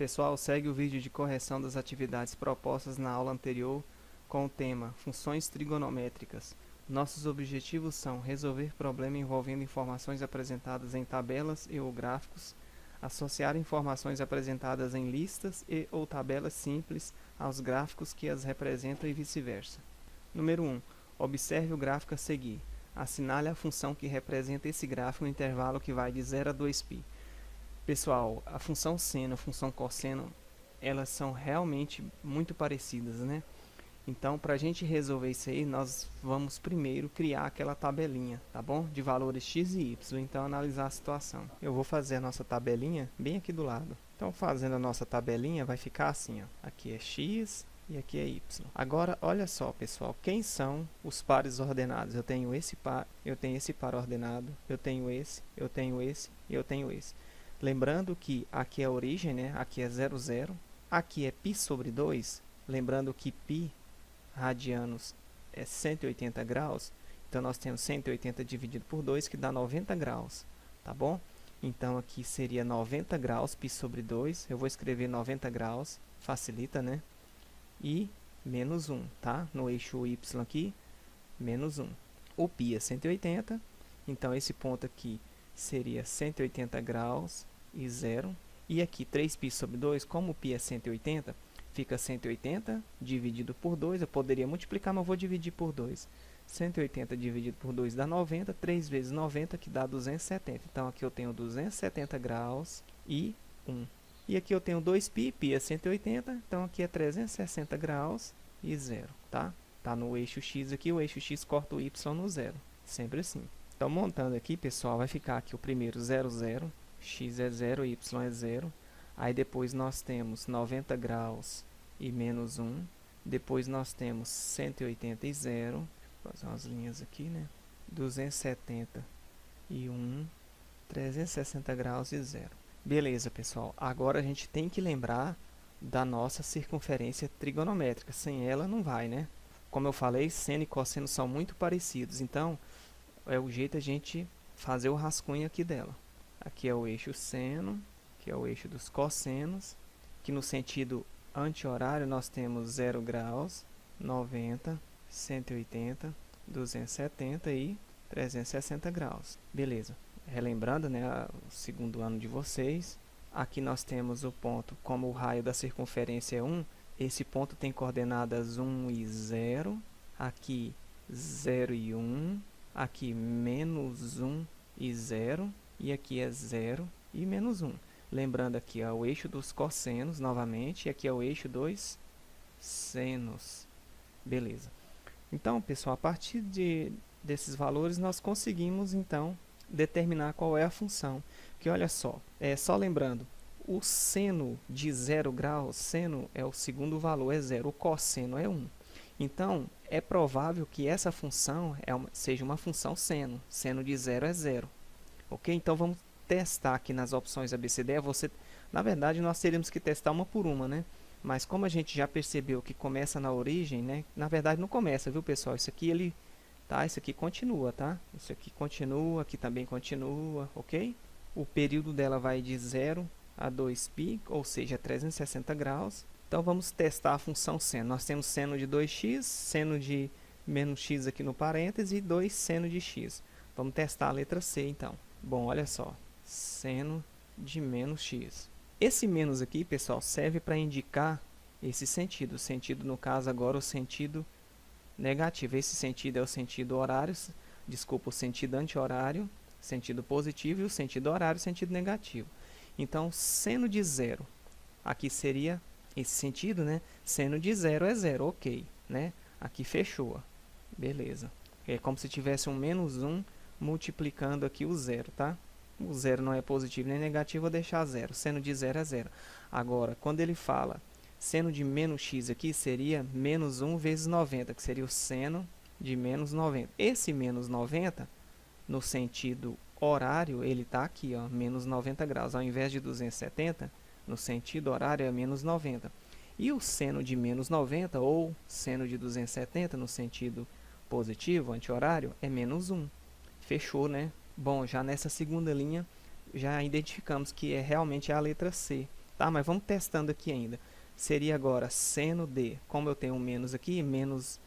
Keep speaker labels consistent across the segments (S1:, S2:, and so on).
S1: Pessoal, segue o vídeo de correção das atividades propostas na aula anterior com o tema Funções trigonométricas. Nossos objetivos são resolver problema envolvendo informações apresentadas em tabelas e ou gráficos, associar informações apresentadas em listas e ou tabelas simples aos gráficos que as representam e vice-versa. Número 1. Observe o gráfico a seguir. Assinale a função que representa esse gráfico no intervalo que vai de 0 a 2π. Pessoal, a função seno, a função cosseno, elas são realmente muito parecidas, né? Então, para a gente resolver isso aí, nós vamos primeiro criar aquela tabelinha, tá bom? De valores x e y, então analisar a situação. Eu vou fazer a nossa tabelinha bem aqui do lado. Então, fazendo a nossa tabelinha, vai ficar assim, ó. Aqui é x e aqui é y. Agora, olha só, pessoal, quem são os pares ordenados? Eu tenho esse par ordenado, eu tenho esse e eu tenho esse. Lembrando que aqui é a origem, né? Aqui é 0, 0. Aqui é π sobre 2. Lembrando que π radianos é 180 graus. Então, nós temos 180 dividido por 2, que dá 90 graus. Tá bom? Então, aqui seria 90 graus, π sobre 2. Eu vou escrever 90 graus. Facilita, né? E menos 1, tá? No eixo y aqui, menos 1. O π é 180. Então, esse ponto aqui seria 180 graus e 0. E aqui 3π sobre 2, como o π é 180, fica 180 dividido por 2. Eu poderia multiplicar, mas eu vou dividir por 2. 180 dividido por 2 dá 90. 3 vezes 90, que dá 270. Então, aqui eu tenho 270 graus e 1. E aqui eu tenho 2π, π é 180. Então, aqui é 360 graus e 0, tá? Tá no eixo x aqui, o eixo x corta o y no 0. Sempre assim. Então, montando aqui, pessoal, vai ficar aqui o primeiro 0, 0. X é 0, y é 0. Aí depois nós temos 90 graus e menos 1. Depois nós temos 180 e 0. Vou fazer umas linhas aqui, né? 270 e 1. 360 graus e 0. Beleza, pessoal. Agora a gente tem que lembrar da nossa circunferência trigonométrica. Sem ela não vai, né? Como eu falei, seno e cosseno são muito parecidos. Então, é o jeito a gente fazer o rascunho aqui dela. Aqui é o eixo seno, que é o eixo dos cossenos, que no sentido anti-horário nós temos 0 graus, 90, 180, 270 e 360 graus. Beleza. Relembrando, né, o segundo ano de vocês, aqui nós temos o ponto, como o raio da circunferência é 1, esse ponto tem coordenadas 1 e 0, aqui 0 e 1, aqui menos 1 e 0, e aqui é 0 e menos 1. Lembrando, aqui é o eixo dos cossenos, novamente, e aqui é o eixo dos senos. Beleza. Então, pessoal, a partir desses valores, nós conseguimos, então, determinar qual é a função. Que olha só, só lembrando, o seno de 0 graus, seno é o segundo valor, é 0, o cosseno é 1. Então, é provável que essa função seja uma função seno. Seno de 0 é 0. Ok? Então, vamos testar aqui nas opções ABCD. Na verdade, nós teríamos que testar uma por uma, né? Mas como a gente já percebeu que começa na origem, né? Na verdade, não começa, viu, pessoal? Isso aqui, isso aqui continua, tá? Isso aqui continua, aqui também continua, ok? O período dela vai de 0 a 2π, ou seja, 360 graus. Então, vamos testar a função seno. Nós temos seno de 2x, seno de menos x aqui no parêntese e 2 seno de x. Vamos testar a letra C, então. Bom, olha só. Seno de menos x. Esse menos aqui, pessoal, serve para indicar esse sentido. O sentido, no caso, agora, o sentido negativo. Esse sentido é o sentido horário, desculpa, o sentido anti-horário, sentido positivo, e o sentido horário, sentido negativo. Então, seno de 0, aqui seria esse sentido, né? Seno de 0 é 0, ok, né? Aqui fechou, beleza. É como se tivesse um menos 1 multiplicando aqui o 0, tá? O 0 não é positivo nem negativo, vou deixar 0. Seno de 0 é 0. Agora, quando ele fala seno de menos x aqui, seria menos 1 vezes 90, que seria o seno de menos 90. Esse menos 90, no sentido horário, ele está aqui, ó, menos 90 graus. Ao invés de 270, no sentido horário, é menos 90. E o seno de menos 90, ou seno de 270, no sentido positivo, anti-horário, é menos 1. Fechou, né? Bom, já nessa segunda linha, já identificamos que realmente é a letra C. tá? Mas vamos testando aqui ainda. Seria agora seno de, como eu tenho um menos aqui, menos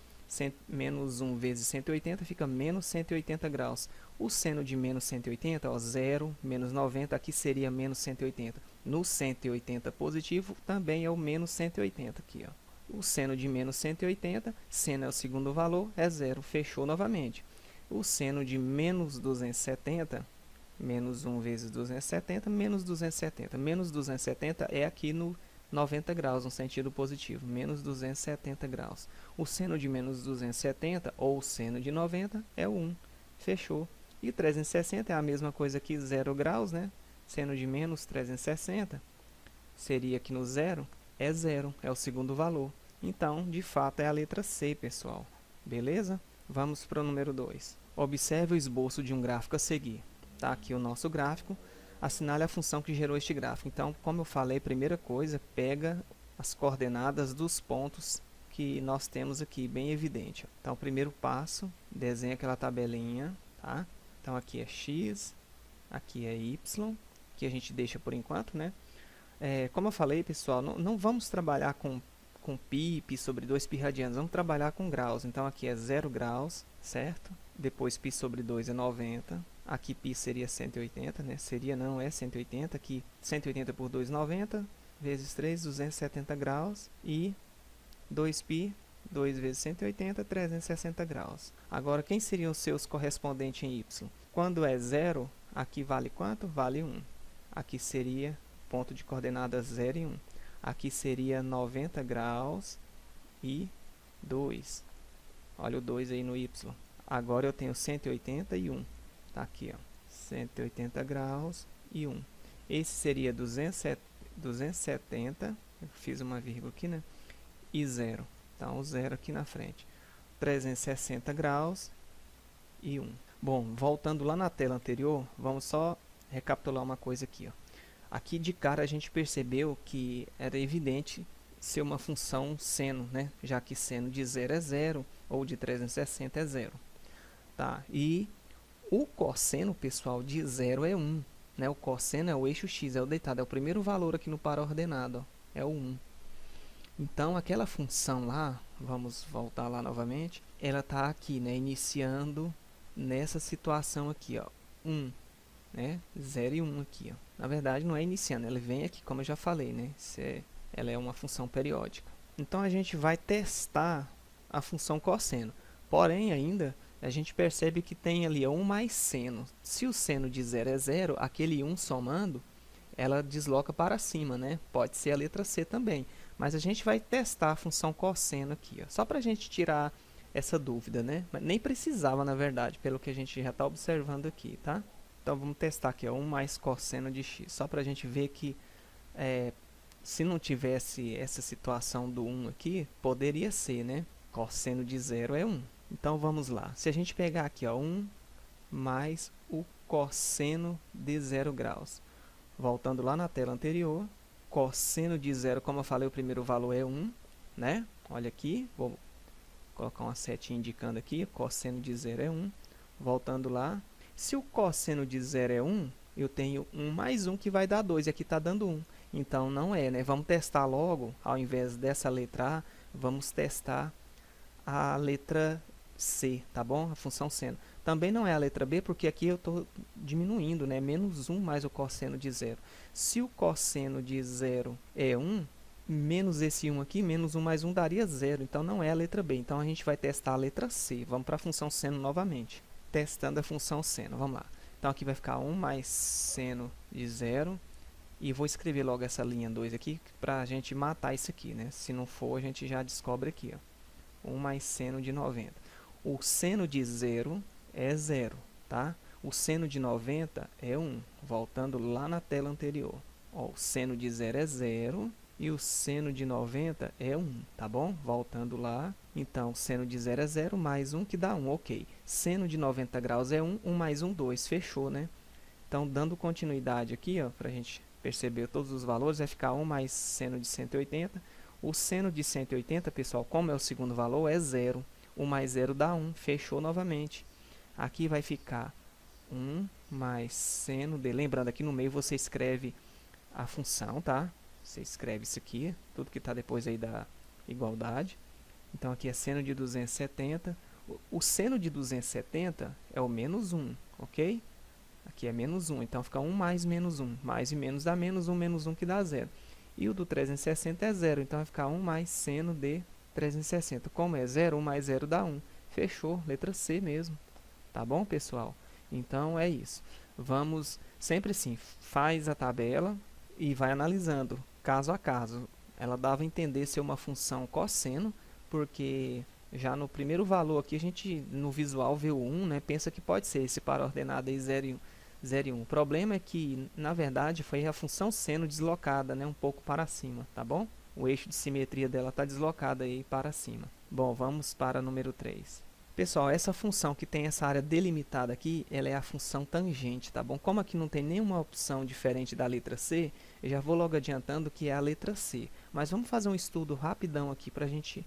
S1: 1 vezes 180 fica menos 180 graus. O seno de menos 180, ó, 0, menos 90, aqui seria menos 180. No 180 positivo, também é o menos 180 aqui, ó. O seno de menos 180, seno é o segundo valor, é 0, fechou novamente. O seno de menos 270, menos 1 vezes 270, menos 270. Menos 270 é aqui no 90 graus, no sentido positivo, menos 270 graus. O seno de menos 270, ou o seno de 90, é o 1, fechou. E 360 é a mesma coisa que 0 graus, né? Seno de menos 360 seria aqui no 0, é 0, é o segundo valor. Então, de fato, é a letra C, pessoal. Beleza? Vamos para o número 2. Observe o esboço de um gráfico a seguir. Está aqui o nosso gráfico. Assinale a função que gerou este gráfico. Então, como eu falei, primeira coisa, pega as coordenadas dos pontos que nós temos aqui, bem evidente. Então, o primeiro passo, desenha aquela tabelinha, tá? Então, aqui é x, aqui é y, que a gente deixa por enquanto, né? Como eu falei, pessoal, não vamos trabalhar com π sobre 2π radianos, vamos trabalhar com graus. Então, aqui é 0 graus, certo? Depois, π sobre 2 é 90. Aqui, π seria 180, né? Seria, não, é 180. Aqui, 180 por 2, 90. Vezes 3, 270 graus. E 2π, 2 vezes 180, 360 graus. Agora, quem seriam os seus correspondentes em y? Quando é 0, aqui vale quanto? Vale 1. Aqui seria ponto de coordenadas 0 e 1. Aqui seria 90 graus e 2. Olha o 2 aí no y. Agora eu tenho 180 e 1. Está aqui, ó, 180 graus e 1. Esse seria 270. Eu fiz uma vírgula aqui, né? E 0. Então, o 0 aqui na frente. 360 graus e 1. Bom, voltando lá na tela anterior, vamos só recapitular uma coisa aqui, ó. Aqui de cara a gente percebeu que era evidente ser uma função seno, né? Já que seno de 0 é 0 ou de 360 é 0. Tá? E o cosseno, pessoal, de 0 é 1. Né? O cosseno é o eixo x, é o deitado, é o primeiro valor aqui no par ordenado, ó, é o 1. Então, aquela função lá, vamos voltar lá novamente, ela está aqui, né? Iniciando nessa situação aqui, ó, 1. Né? 0 e 1 aqui, ó. Na verdade, não é iniciando, ela vem aqui, como eu já falei, né? Ela é uma função periódica. Então, a gente vai testar a função cosseno. Porém, ainda, a gente percebe que tem ali 1 mais seno. Se o seno de 0 é 0, aquele 1 somando, ela desloca para cima, né? Pode ser a letra C também. Mas a gente vai testar a função cosseno aqui, ó, só para a gente tirar essa dúvida, né? Mas nem precisava, na verdade, pelo que a gente já está observando aqui, tá? Então, vamos testar aqui, ó, 1 mais cosseno de x, só para a gente ver que se não tivesse essa situação do 1 aqui, poderia ser, né? Cosseno de 0 é 1. Então, vamos lá. Se a gente pegar aqui, ó, 1 mais o cosseno de 0 graus. Voltando lá na tela anterior, cosseno de 0, como eu falei, o primeiro valor é 1, né? Olha aqui, vou colocar uma setinha indicando aqui, cosseno de 0 é 1. Voltando lá, se o cosseno de 0 é 1, eu tenho 1 mais 1 que vai dar 2, e aqui está dando 1. Então, não é, né? Vamos testar logo, ao invés dessa letra A, vamos testar a letra C, tá bom? A função seno. Também não é a letra B, porque aqui eu estou diminuindo, né? Menos 1 mais o cosseno de 0. Se o cosseno de 0 é 1, menos esse 1 aqui, menos 1 mais 1 daria 0. Então, não é a letra B. Então, a gente vai testar a letra C. Vamos para a função seno novamente. Testando a função seno. Vamos lá. Então, aqui vai ficar 1 mais seno de 0. E vou escrever logo essa linha 2 aqui, para a gente matar isso aqui, né? Se não for, a gente já descobre aqui, ó. 1 mais seno de 90. O seno de 0 é 0, tá? O seno de 90 é 1. Voltando lá na tela anterior. Ó, o seno de 0 é 0 e o seno de 90 é 1, tá bom? Voltando lá. Então, seno de 0 é 0 mais 1 que dá 1, ok. Seno de 90 graus é 1, 1 mais 1, 2, fechou, né? Então, dando continuidade aqui, ó, para a gente perceber todos os valores, vai ficar 1 mais seno de 180. O seno de 180, pessoal, como é o segundo valor, é 0. 1 mais 0 dá 1, fechou novamente. Aqui vai ficar 1 mais seno de... Lembrando, aqui no meio você escreve a função, tá? Você escreve isso aqui, tudo que está depois aí da igualdade. Então aqui é seno de 270. O seno de 270 é o menos 1, ok? Aqui é menos 1, então fica 1 mais menos 1. Mais e menos dá menos 1 que dá 0. E o do 360 é 0, então vai ficar 1 mais seno de 360. Como é 0, 1 mais 0 dá 1. Fechou, letra C mesmo. Tá bom, pessoal? Então é isso. Vamos sempre assim, faz a tabela e vai analisando caso a caso. Ela dava a entender ser uma função cosseno, porque já no primeiro valor aqui a gente no visual vê o 1, né? Pensa que pode ser esse par ordenado aí 0 e 1. O problema é que, na verdade, foi a função seno deslocada, né? Um pouco para cima, tá bom? O eixo de simetria dela está deslocado aí para cima. Bom, vamos para número 3. Pessoal, essa função que tem essa área delimitada aqui, ela é a função tangente, tá bom? Como aqui não tem nenhuma opção diferente da letra C, eu já vou logo adiantando que é a letra C. Mas vamos fazer um estudo rapidão aqui para a gente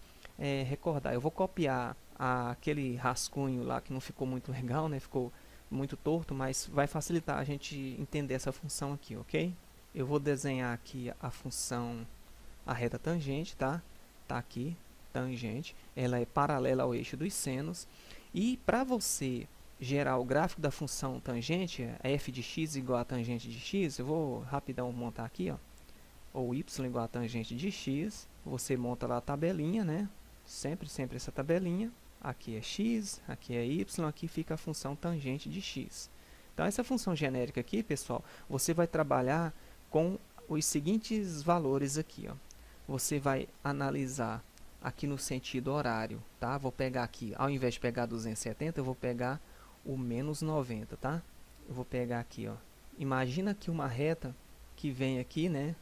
S1: recordar. Eu vou copiar aquele rascunho lá que não ficou muito legal, né? Ficou muito torto, mas vai facilitar a gente entender essa função aqui, ok? Eu vou desenhar aqui a função, a reta tangente, tá? Tá aqui. Tangente, ela é paralela ao eixo dos senos, e para você gerar o gráfico da função tangente, f de x igual a tangente de x, eu vou rapidão montar aqui, ó, ou y igual a tangente de x, você monta lá a tabelinha, né, sempre essa tabelinha, aqui é x, aqui é y, aqui fica a função tangente de x. Então essa função genérica aqui, pessoal, você vai trabalhar com os seguintes valores aqui, ó. Você vai analisar aqui no sentido horário, tá? Vou pegar aqui, ao invés de pegar 270, eu vou pegar o menos 90, tá? Eu vou pegar aqui, ó. Imagina que uma reta que vem aqui, né?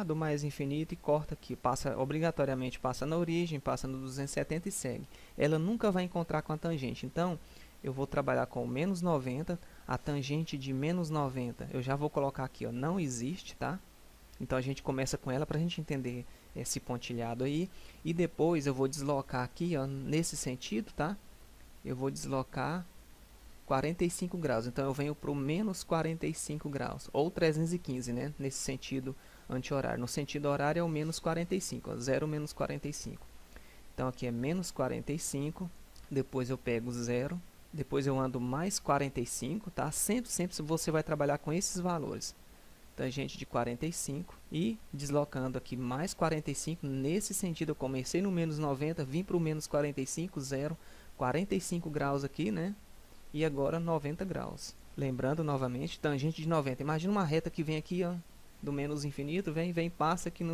S1: Do mais infinito e corta aqui, obrigatoriamente passa na origem, passa no 270 e segue. Ela nunca vai encontrar com a tangente, então eu vou trabalhar com o menos 90, a tangente de menos 90, eu já vou colocar aqui, ó, não existe, tá? Então a gente começa com ela para a gente entender esse pontilhado aí. E depois eu vou deslocar aqui, ó, nesse sentido, tá? Eu vou deslocar 45 graus. Então eu venho para o menos 45 graus. Ou 315, né? Nesse sentido anti-horário. No sentido horário é o menos 45, ó, 0 menos 45. Então aqui é menos 45. Depois eu pego 0. Depois eu ando mais 45, tá? Sempre você vai trabalhar com esses valores. Tangente de 45 e deslocando aqui mais 45, nesse sentido eu comecei no menos 90, vim para o menos 45, 0, 45 graus aqui, né? E agora 90 graus. Lembrando novamente, tangente de 90, imagina uma reta que vem aqui, ó, do menos infinito, vem, passa aqui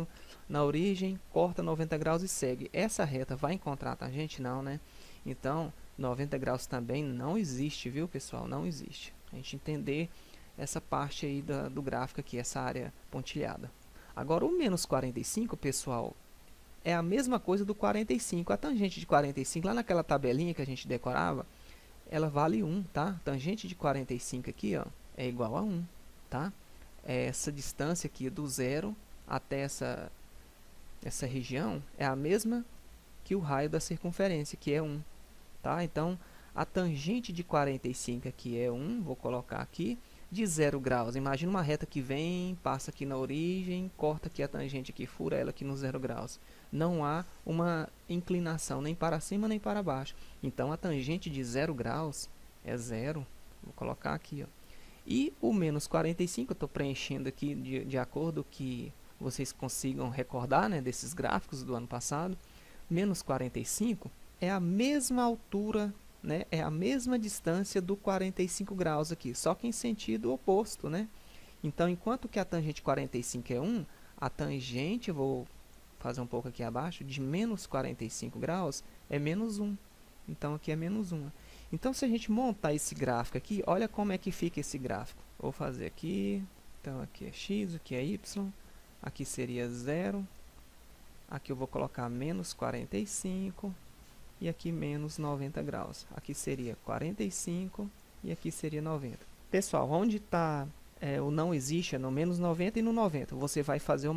S1: na origem, corta 90 graus e segue. Essa reta vai encontrar a tangente? Não, né? Então, 90 graus também não existe, viu, pessoal? Não existe. A gente entender essa parte aí do gráfico aqui, essa área pontilhada. Agora, o menos 45, pessoal, é a mesma coisa do 45. A tangente de 45, lá naquela tabelinha que a gente decorava, ela vale 1, tá? A tangente de 45 aqui, ó, é igual a 1, tá? Essa distância aqui do 0 até essa região é a mesma que o raio da circunferência, que é 1, tá? Então, a tangente de 45 aqui é 1, vou colocar aqui. De 0 graus, imagina uma reta que vem, passa aqui na origem, corta aqui a tangente aqui, fura ela aqui no 0 graus. Não há uma inclinação nem para cima nem para baixo. Então a tangente de 0 graus é 0. Vou colocar aqui, ó. E o menos 45, eu estou preenchendo aqui de acordo que vocês consigam recordar, né, desses gráficos do ano passado. Menos 45 é a mesma altura, né, é a mesma distância do 45 graus aqui, só que em sentido oposto, né? Então, enquanto que a tangente 45 é 1, a tangente, vou fazer um pouco aqui abaixo, de menos 45 graus é menos 1. Então, aqui é menos 1. Então, se a gente montar esse gráfico aqui, olha como é que fica esse gráfico. Vou fazer aqui, então aqui é x, aqui é y, aqui seria 0, aqui eu vou colocar menos 45, e aqui menos 90 graus. Aqui seria 45 e aqui seria 90. Pessoal, onde está o não existe é no menos 90 e no 90. Você vai fazer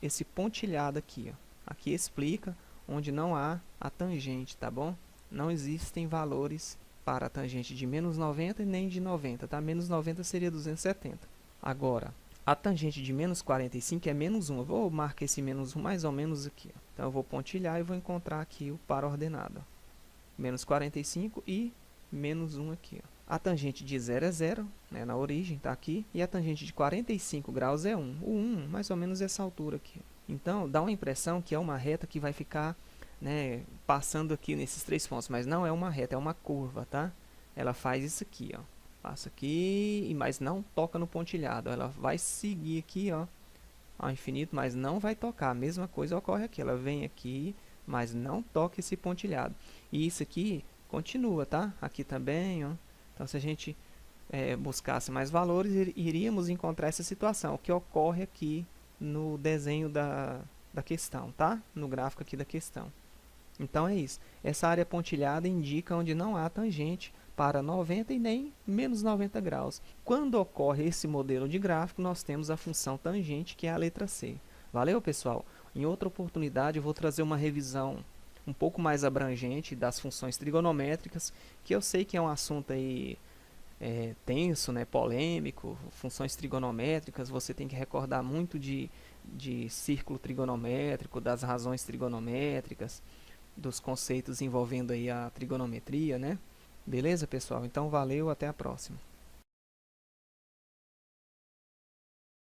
S1: esse pontilhado aqui, ó. Aqui explica onde não há a tangente, tá bom? Não existem valores para a tangente de menos 90 nem de 90, tá? Menos 90 seria 270. Agora, A tangente de menos 45 é menos 1. Eu vou marcar esse menos 1 mais ou menos aqui. Ó. Então, eu vou pontilhar e vou encontrar aqui o par ordenado. Ó. Menos 45 e menos 1 aqui. Ó. A tangente de 0 é 0, né, na origem, está aqui. E a tangente de 45 graus é 1. O 1, mais ou menos essa altura aqui. Então, dá uma impressão que é uma reta que vai ficar, né, passando aqui nesses 3 pontos. Mas não é uma reta, é uma curva, tá? Ela faz isso aqui, ó. Passa aqui, mas não toca no pontilhado. Ela vai seguir aqui, ó, ao infinito, mas não vai tocar. A mesma coisa ocorre aqui. Ela vem aqui, mas não toca esse pontilhado. E isso aqui continua, tá? Aqui também, ó. Então, se a gente buscasse mais valores, iríamos encontrar essa situação, o que ocorre aqui no desenho da questão, tá? No gráfico aqui da questão. Então, é isso. Essa área pontilhada indica onde não há tangente para 90 e nem menos 90 graus. Quando ocorre esse modelo de gráfico, nós temos a função tangente, que é a letra C. Valeu, pessoal? Em outra oportunidade, eu vou trazer uma revisão um pouco mais abrangente das funções trigonométricas, que eu sei que é um assunto aí tenso, né, polêmico. Funções trigonométricas, você tem que recordar muito de círculo trigonométrico, das razões trigonométricas, dos conceitos envolvendo aí a trigonometria, né? Beleza, pessoal? Então, valeu, até a próxima.